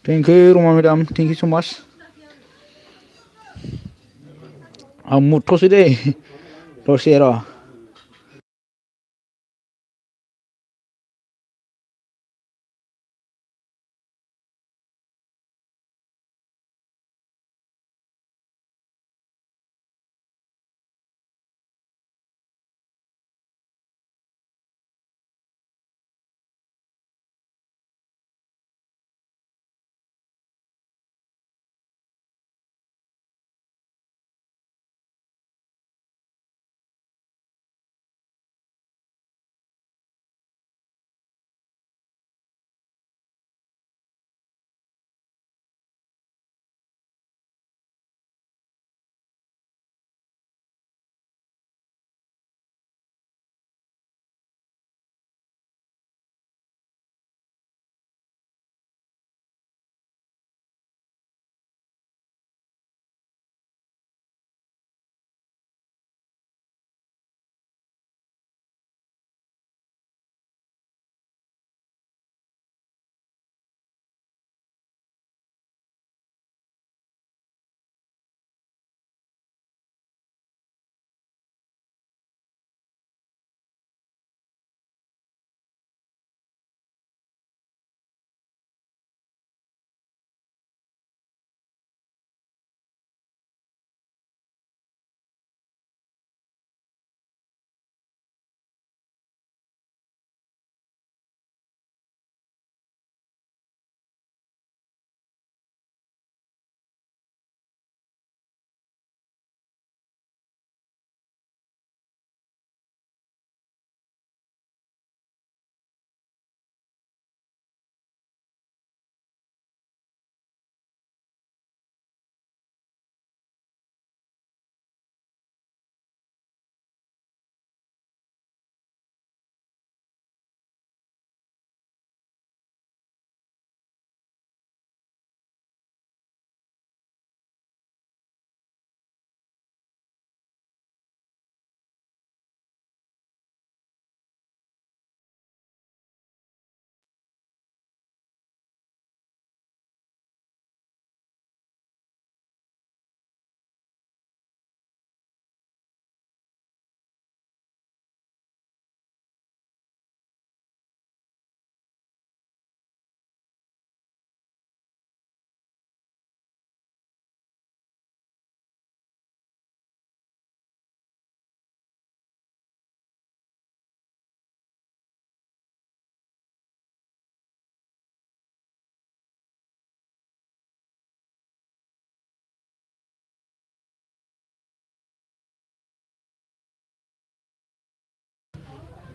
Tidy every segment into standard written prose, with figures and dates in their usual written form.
Thank you, Roma madam. Thank you so much. मुठोसै दे दसे र'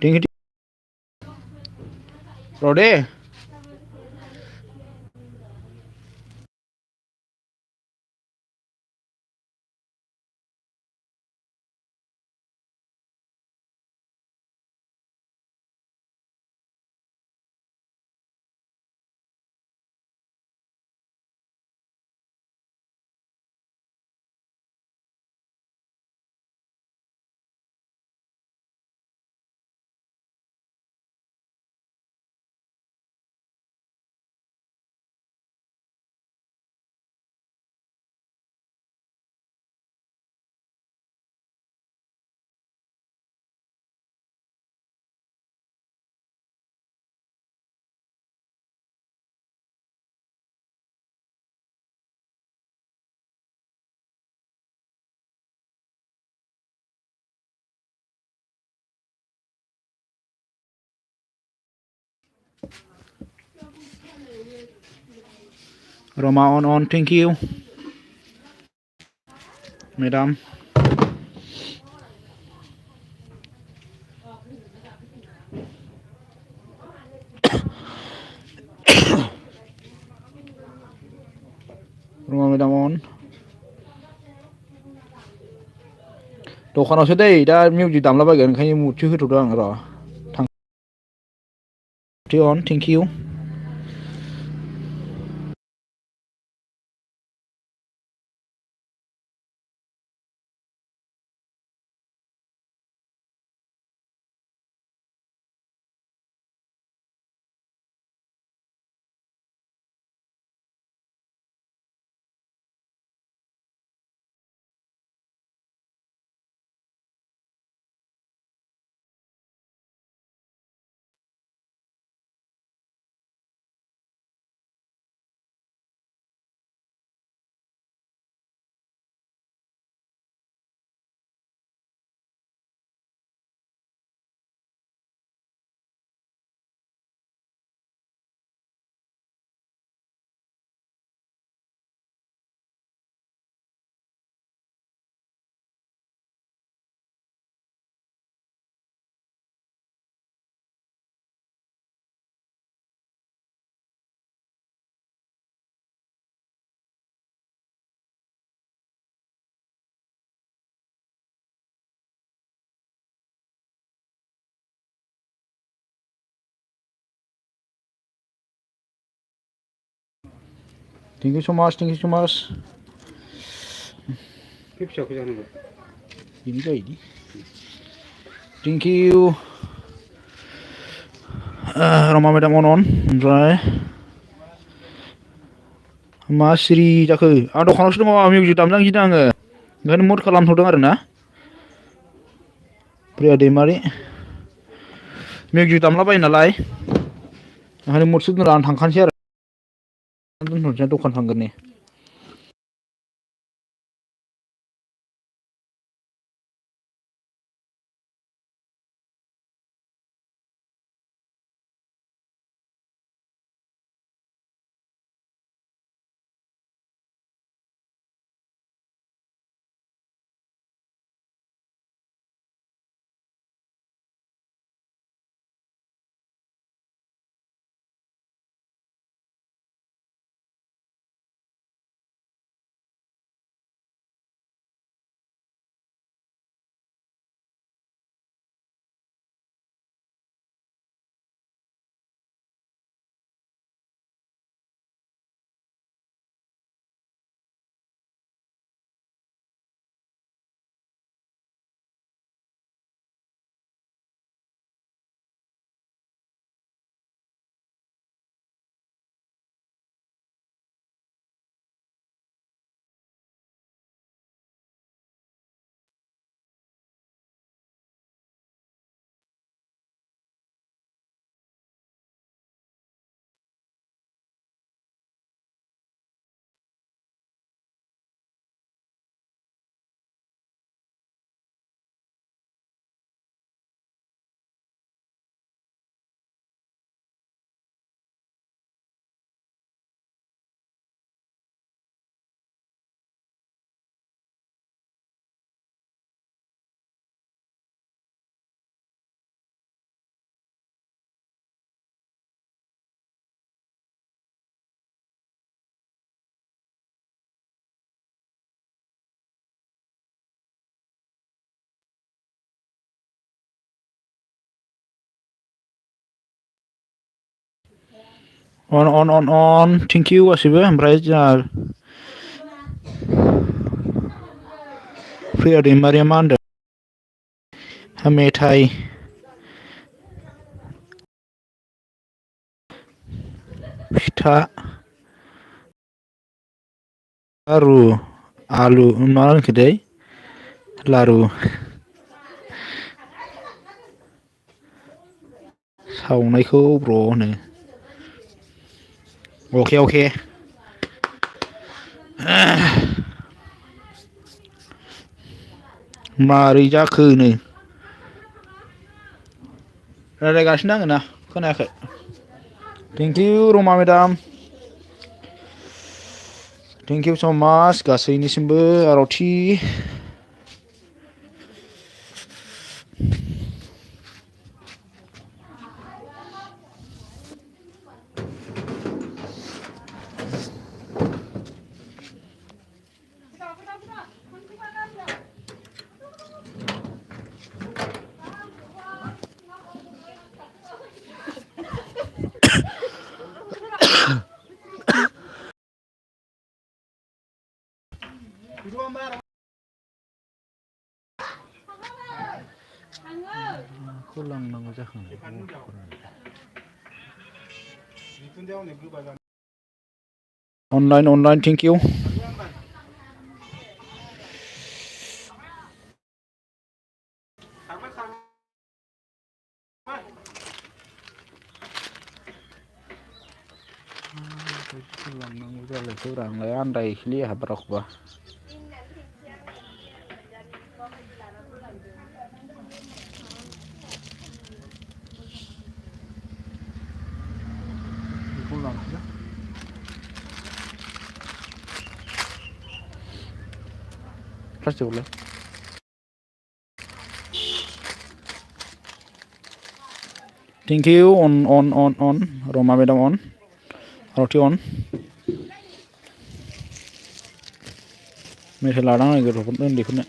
Thank you raw' they Roma on. Thank you, madam. Roma madam on. दखानावसो दै दा music दामलाबायगोन ओंखायनो मुडसो होथ'दों आं र' थां on. Thank you. Thank you so much, thank you so much. फिफ्टियावखौ जानांगौ Ini जायोदि. Thank you. Roma madam on ओमफ्राय मा सिरि जाखो आं दखानावसो दङ मिउजिक दामनो गिदों आङो ओंखायनो मुट खालामथ'दों आरो ना प्रिया दैमारि मिउजिक दामलाबायो नालाय ओंखायनो मुटसो दोनला आं थांखानोसै आरो दोनथ'नोसै दखान थांगोरनि on thank you गासिबो ओमफ्राय जोंहा प्रिया दैमारिया मा होनदों मेथाइ फिथा लारु आलु मा होनखो दै लारु सावनायखौ ब्र' होनो अके मारै जाखोनो रायलायगासिनो आङो ना खोनायाखै thank you Rama madam thank you so' माच गासैनिसिमबो आर'थि खौ लांनांगौ जाखो अनलाइन थेंक इउ लांनांगौ जालायखौ रांलाय आन्दायखोलै आंहा बाराखौबा बेखौ लांसै प्लास्टिकआवलाय thank you on Rama madam अन आर'थि अन मेथाइ लादां आं गथ'फोरनो उन्दैफोरनो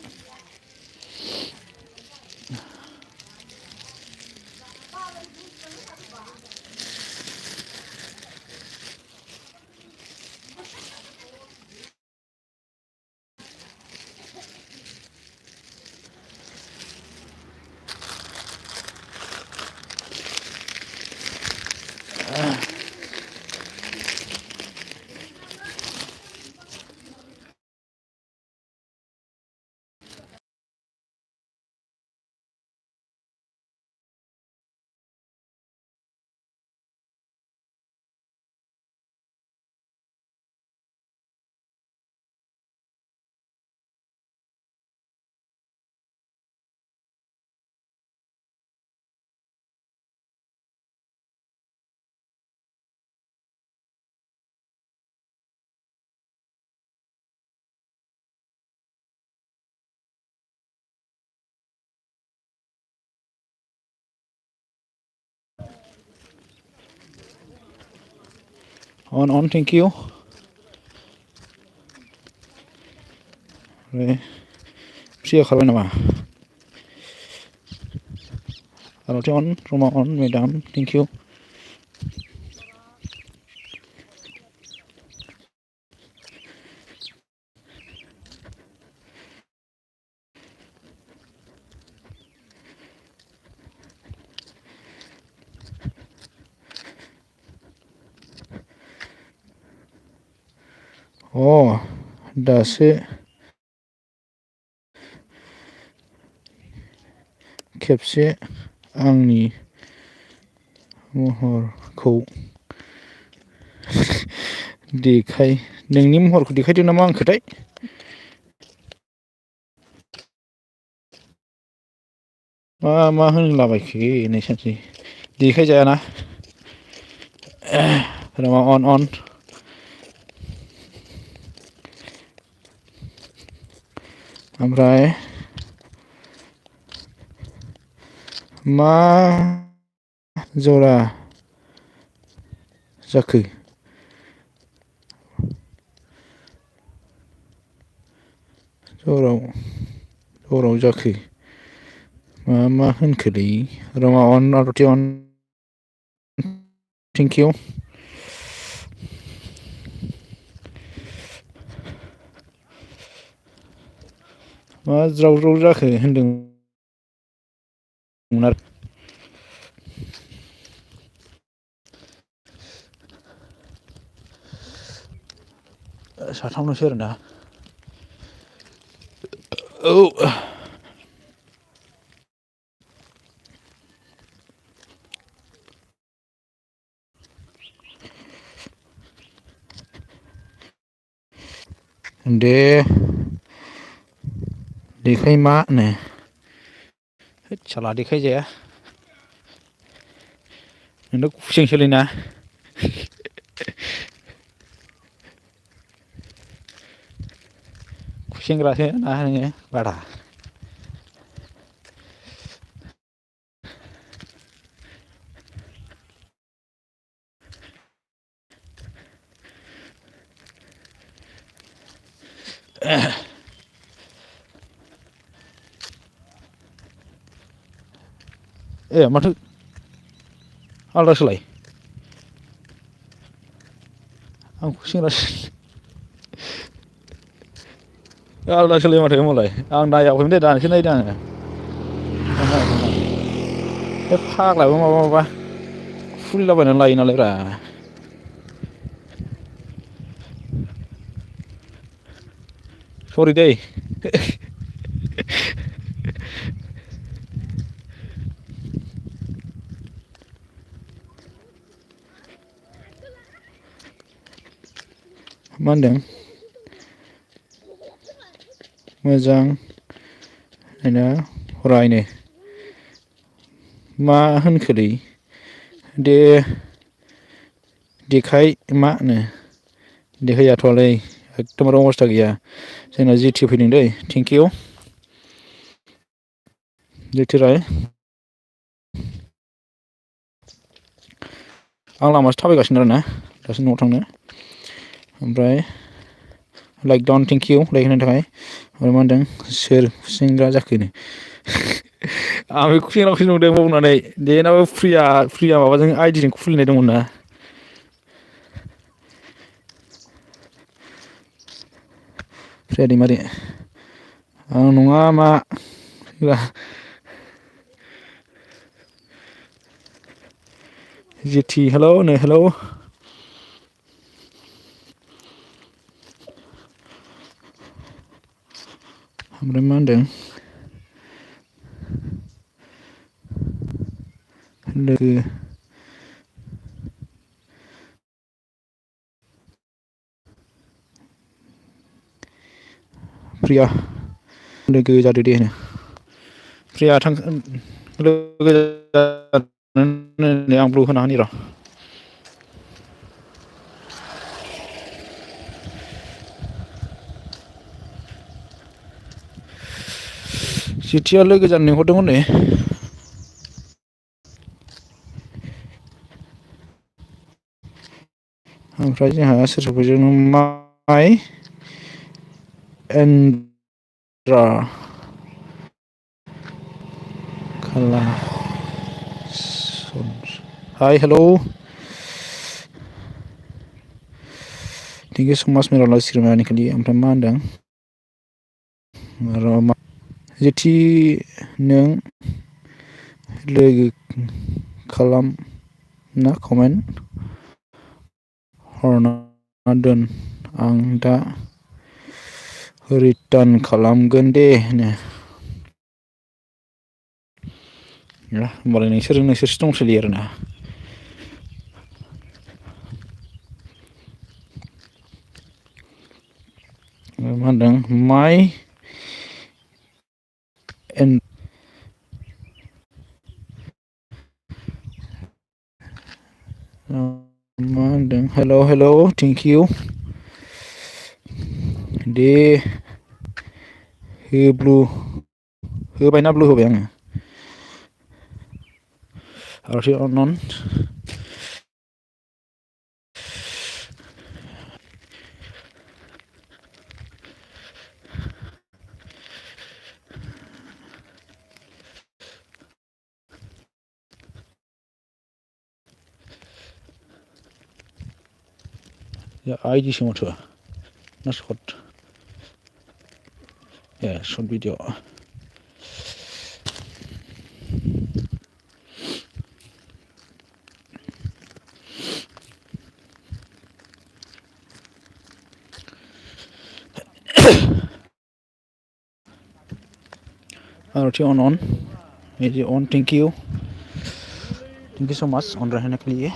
on thank you फ्रिया खारबाय नामा आरोथे on Roma on madam thank you दासो खेबसे आंनि महरखौ नोंनि महरखौ देखायदों नामा आंखोथाय मा होनलाबायखो नोंसोरसै देखायजायाना on ओमफ्राय मा जरा जाखो जराव जाखो मा होनखोलै Roma on आरोथे on thank you मा ज्राव जाखो होनदोंमोन आरो साथामल'सै आरोना दे देखाय मा नो साला देखायजाया नोंथ' खुसेंसोलैना खुसेंग्रासो ना नोङो बारा माथो आलदा सोलाय आं खुसेंग्रासो आलदा सोलाय माथो होनबालाय आं नायाखैमोन दे दानोसो नायदों आङो बे फाग्लायाबो माबा खुलिलाबायनानै लायो नालाय ब्रा सरि दै मा होनदों मोजां नायना फरायनो मा होनखोलै देखाय मा नो देखायजाथ'वालै एकदमबारे अबस्था गैया जोंना जिटि फैदों दै थेंक इउ जिटि राय आं लामासो थाबायगासिनो आरोना दासो न'आव थांनो ओमफ्राय like down thank you like होनायनि थाखाय ओमफ्राय मा होनदों सोर खुसेंग्रा जाखोनो आं बे खुसेंग्राखौसो नुदों बावनानै देनाबो फ्रिया माबाजों आइडिजों खुलिनाय दंमोन ना फ्रिया दैमारि आं नङा मा जिटि हेलौ नो हेलौ ओमफ्राय मा होनदों लोगो प्रिया लोगो जादो दे होनो प्रिया लोगो आं ब्लु होना होनि र' जिटिया लोगो जानो लिंहरदोंमोन नै आं ओमफ्राय जोंहा सोर सफैदों माइ एन्ड्रा खाला हाय हेलौ थेंक इउ सो माच मेरा सिरिमानिकेलि ओमफ्राय मा होनदों जेथि नों लोगो खालाम ना कमेन्ट हरना दोन आं दा रिटार्न खालामगोन दे नो होमबालाय नोंसोरसो दंसोयो आरोना मा होनदों माइ एन मा होनदों hello hello thank you they blue होबायना blue होबाय आङो आरथि अनन आइडिसो माथो ना सर्ट सर्ट भिडिअ आरथि अन इज अन थेंक इउ सो माच अन रहने के लिए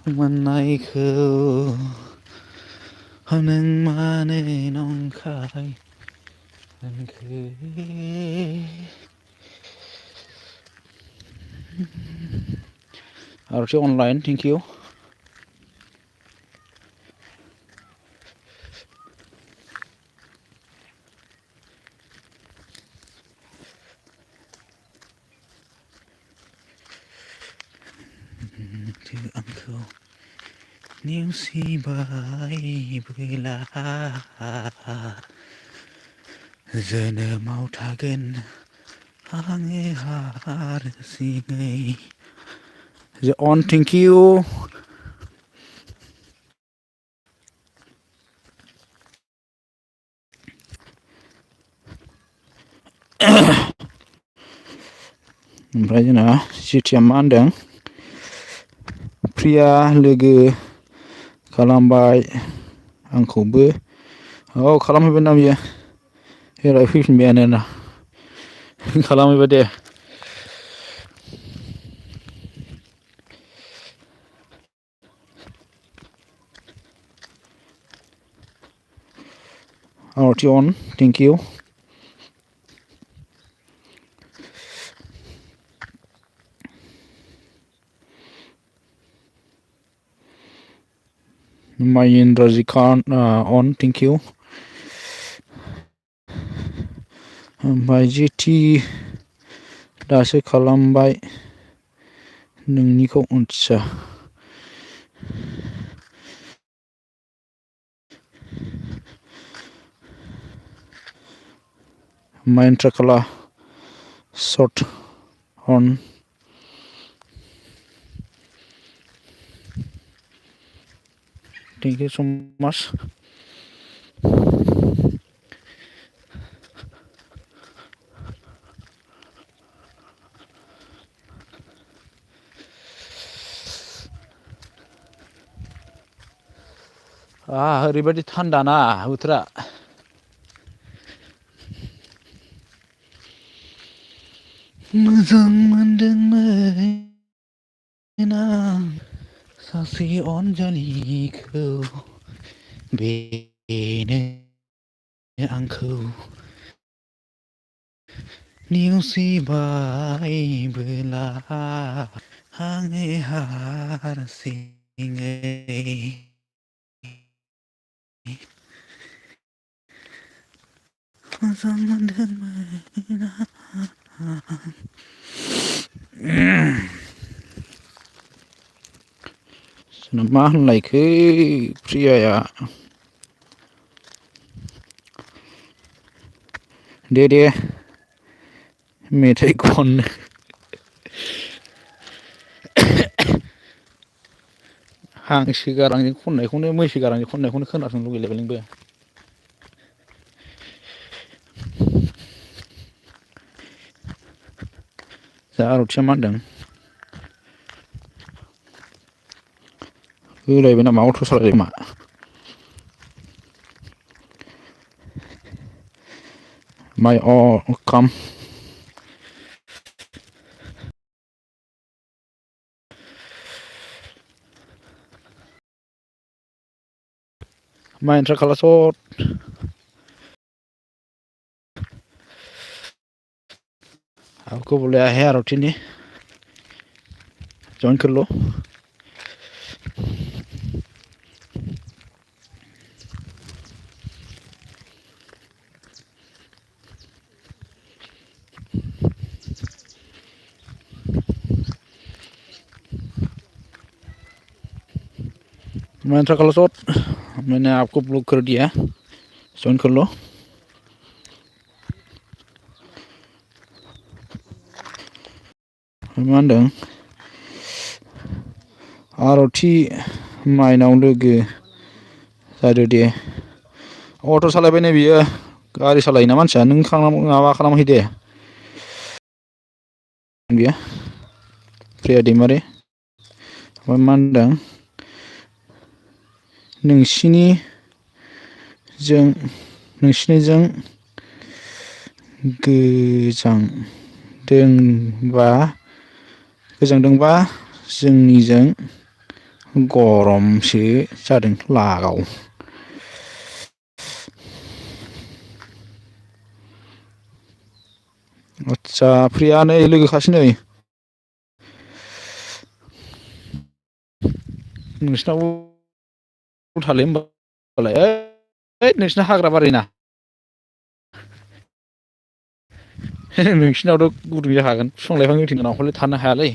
मोननायखौ नों मानो नंखाय होनखो आरथि अनलाइन थेंक इउ आंखौ नेवसिबायबोला जोनोमाव थागोन आङो हारसिङै अन थेंक इउ ओमफ्राय जोंना जिथिया मा होनदों प्रिया लोगो खालामबाय आंखौबो औ खालामहैबाय ना बियो हेरा फैफिनबायानो ना खालामहैबाय दे आरथि अन थेंक इउ Mayendraji Khan on thank you ओमफ्राय जिथि दासो खालामबाय नोंनिखौ आदसा Mayentra Kala short on thank you so much ओरैबायदि थान्दा ना बोथोरा मोजां मोनदोंमोन आं सासे अनजालिखौ बेनो आंखौ नेवसिबायबोला आङो हारसिङै मोजां मोनदोंमोन जोंना मा होनलायखो प्रियाया दे मेथाइ खननो हांसो गारांजों खननायखौनो मैसो गारांजों खननायखौनो खोनासंनो लुगैलायबाय नोंबो जा आर'थिया मा होनदों होलायबाय नामा अट' सालायबाय मा माइ काम मा एन्ट्रा खालासत आपको बुलाया है आरती ने ज्वाइन कर लो मैं एंटर कर लो शॉट मैंने आपको ब्लॉक कर दिया ज्वाइन कर लो मा होनदों आरती माइनाव लोगो जादो दे अट' सालायबाय नै बियो गारि सालायोना मानसिया नों माबा खालामाखै दे बियो प्रिया दैमारि ओमफ्राय मा होनदों नोंसिनिजों गोजांदोंबा जोंनिजों गरमसो जादों लागाव आदसा प्रिया नै लोगोखासै नै नोंसिनाव उलथालै होमबालाय ओइ नोंसिना हाग्रा बारिना नोंसिनावथ' गुदुं जाखागोन बिफां लाइफां होथेना हले थानो हायालै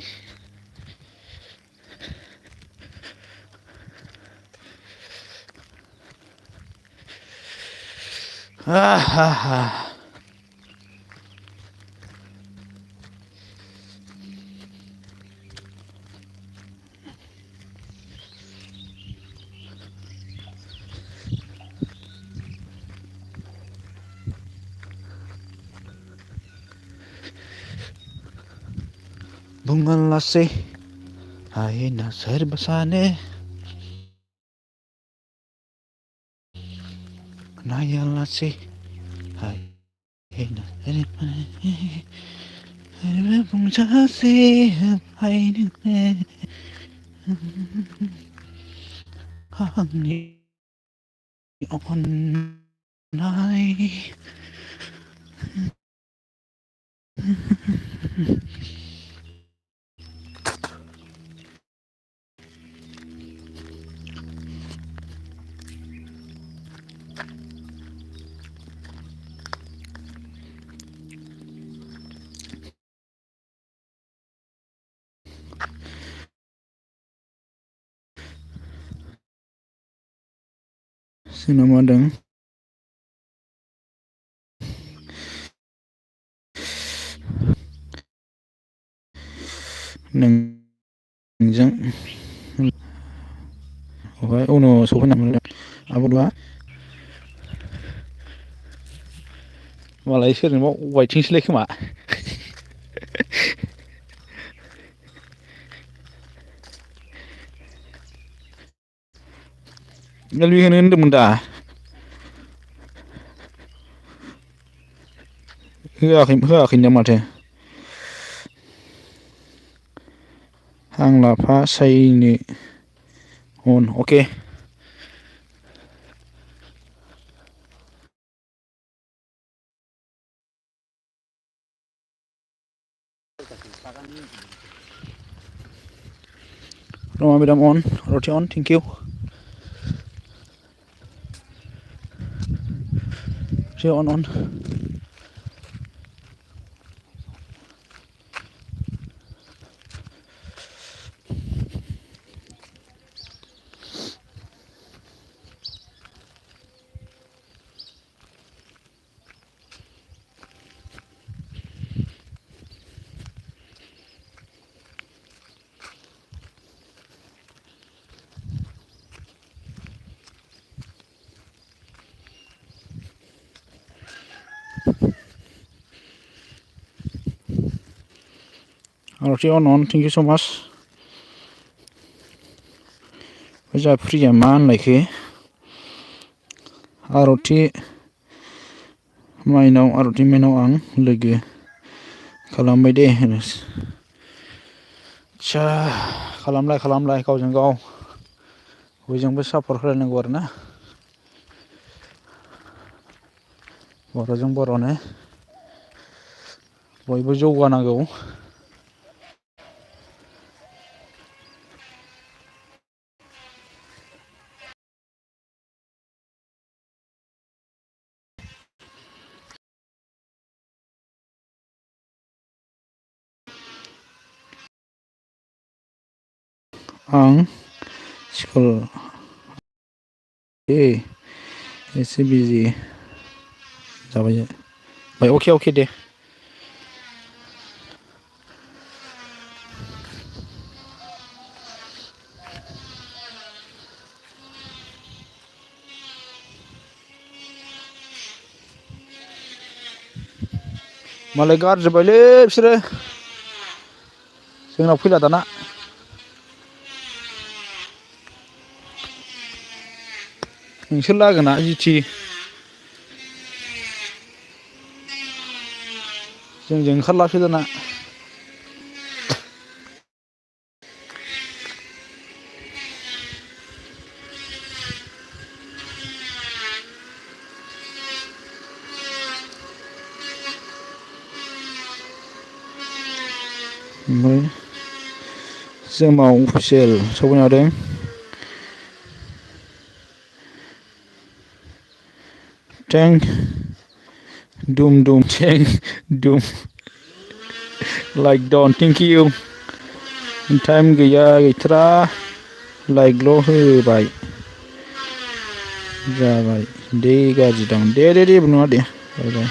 बुंगोन लासै हायोना सोरबा सानो नायालासै हायोना सोरबा बुंजासै आंनि अननाय जोंना मा होनदों नोंजों उनाव सफैनांगोन आब'आ मालाय सोरजोंबा वाइथिंसोलाय खोमा बेखौनो होनदोंमोन दा होआखैनो माथो आं लाफा सायनो अन अके Roma madam on, roti on, thank you. See on. आर'थि अनन थेंक इउ स' माच जोंहा फ्रिया मा होनलायखो आर'थि माइनाव आं लोगो खालामबाय दे होनो आदसा खालामलाय गावजों गाव बयजोंबो सापर्ट होलायनांगौ आरो ना बर'जों बर'नो बयबो जौगानांगौ आं स्कुल एसे बिजि जाबाय अके दे मालाय गारजोब्बायलै बिसोरो जोंनाव फैला दाना नोंसोर लागोना जिटि जोंजों ओंखारलासो दाना ओमफ्राय जोमाव अफिसियेल सफैनो हादों थेंक दुम थेंक दुम लाइक डन थेंक इउ टाइम गैथारा लाइकल' होबाय जाबाय दे गाज्रि दां दे जेबो नङा दे बाय